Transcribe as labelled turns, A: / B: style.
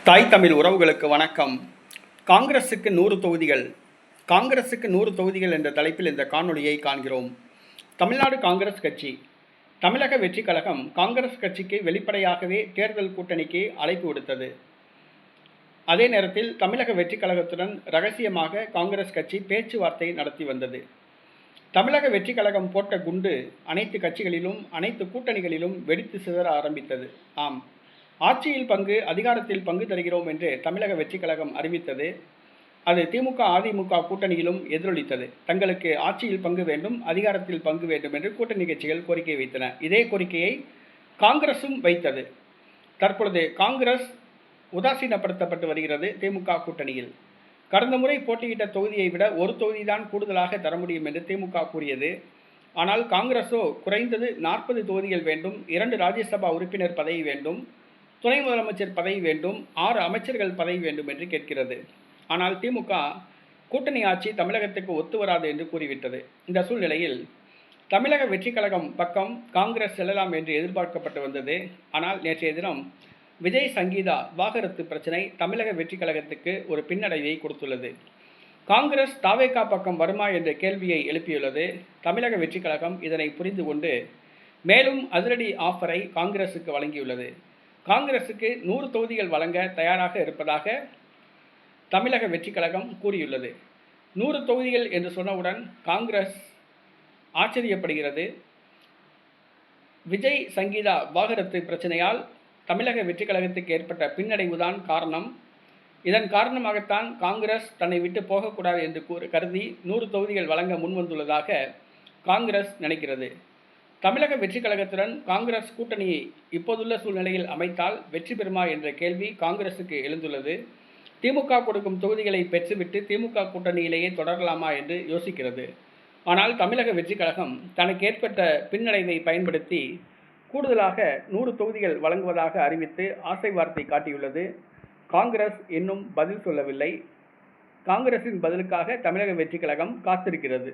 A: தாய் தமிழ் உறவுகளுக்கு வணக்கம். காங்கிரஸுக்கு 100 தொகுதிகள். காங்கிரஸுக்கு 100 தொகுதிகள் என்ற தலைப்பில் இந்த காணொளியை காண்கிறோம். தமிழ்நாடு காங்கிரஸ் கட்சி, தமிழக வெற்றிக் கழகம் காங்கிரஸ் கட்சிக்கு வெளிப்படையாகவே தேர்தல் கூட்டணிக்கு அழைப்பு விடுத்தது. அதே நேரத்தில் தமிழக வெற்றிக் கழகத்துடன் ரகசியமாக காங்கிரஸ் கட்சி பேச்சுவார்த்தை நடத்தி வந்தது. தமிழக வெற்றிக் கழகம் போட்ட குண்டு அனைத்து கட்சிகளிலும் அனைத்து கூட்டணிகளிலும் வெடித்து சிதற ஆரம்பித்தது. ஆம், ஆட்சியில் பங்கு, அதிகாரத்தில் பங்கு தருகிறோம் என்று தமிழக வெற்றிக் கழகம் அறிவித்தது. அது திமுக அதிமுக கூட்டணியிலும் எதிரொலித்தது. தங்களுக்கு ஆட்சியில் பங்கு வேண்டும், அதிகாரத்தில் பங்கு வேண்டும் என்று கூட்டணி கட்சிகள் கோரிக்கை வைத்தன. இதே கோரிக்கையை காங்கிரசும் வைத்தது. தற்பொழுது காங்கிரஸ் உதாசீனப்படுத்தப்பட்டு வருகிறது திமுக கூட்டணியில். கடந்த முறை போட்டியிட்ட தொகுதியை விட ஒரு தொகுதிதான் கூடுதலாக தர முடியும் என்று திமுக கூறியது. ஆனால் காங்கிரஸோ குறைந்தது 40 தொகுதிகள் வேண்டும், 2 ராஜ்யசபா உறுப்பினர் பதவி வேண்டும், துணை முதலமைச்சர் பதவி வேண்டும், 6 அமைச்சர்கள் பதவி வேண்டும் என்று கேட்கிறது. ஆனால் திமுக கூட்டணி ஆட்சி தமிழகத்துக்கு ஒத்து வராது என்று கூறிவிட்டது. இந்த சூழ்நிலையில் தமிழக வெற்றிக் கழகம் பக்கம் காங்கிரஸ் செல்லலாம் என்று எதிர்பார்க்கப்பட்டு வந்தது. ஆனால் நேற்றைய தினம் விஜய் சங்கீதா விவாகரத்து பிரச்சனை தமிழக வெற்றிக் கழகத்துக்கு ஒரு பின்னடைவை கொடுத்துள்ளது. காங்கிரஸ் தாவேகா பக்கம் வருமா என்ற கேள்வியை எழுப்பியுள்ளது. தமிழக வெற்றிக் கழகம் இதனை புரிந்து கொண்டு மேலும் அதிரடி ஆஃபரை காங்கிரசுக்கு வழங்கியுள்ளது. காங்கிரசுக்கு 100 தொகுதிகள் வழங்க தயாராக இருப்பதாக தமிழக வெற்றிக் கழகம் கூறியுள்ளது. 100 தொகுதிகள் என்று சொன்னவுடன் காங்கிரஸ் ஆச்சரியப்படுகிறது. விஜய் சங்கீதா விவாகரத்து பிரச்சனையால் தமிழக வெற்றிக் கழகத்துக்கு ஏற்பட்ட பின்னடைவுதான் காரணம். இதன் காரணமாகத்தான் காங்கிரஸ் தன்னை விட்டு போகக்கூடாது என்று கருதி 100 தொகுதிகள் வழங்க முன்வந்துள்ளதாக காங்கிரஸ் நினைக்கிறது. தமிழக வெற்றிக் கழகத்துடன் காங்கிரஸ் கூட்டணியை இப்போதுள்ள சூழ்நிலையில் அமைத்தால் வெற்றி பெறுமா என்ற கேள்வி காங்கிரசுக்கு எழுந்துள்ளது. திமுக கொடுக்கும் தொகுதிகளை பெற்றுவிட்டு திமுக கூட்டணியிலேயே தொடரலாமா என்று யோசிக்கிறது. ஆனால் தமிழக வெற்றிக் கழகம் தனக்கு ஏற்பட்ட பின்னடைவை பயன்படுத்தி கூடுதலாக 100 தொகுதிகள் வழங்குவதாக அறிவித்து ஆசை வார்த்தை காட்டியுள்ளது. காங்கிரஸ் இன்னும் பதில் சொல்லவில்லை. காங்கிரசின் பதிலுக்காக தமிழக வெற்றிக் கழகம் காத்திருக்கிறது.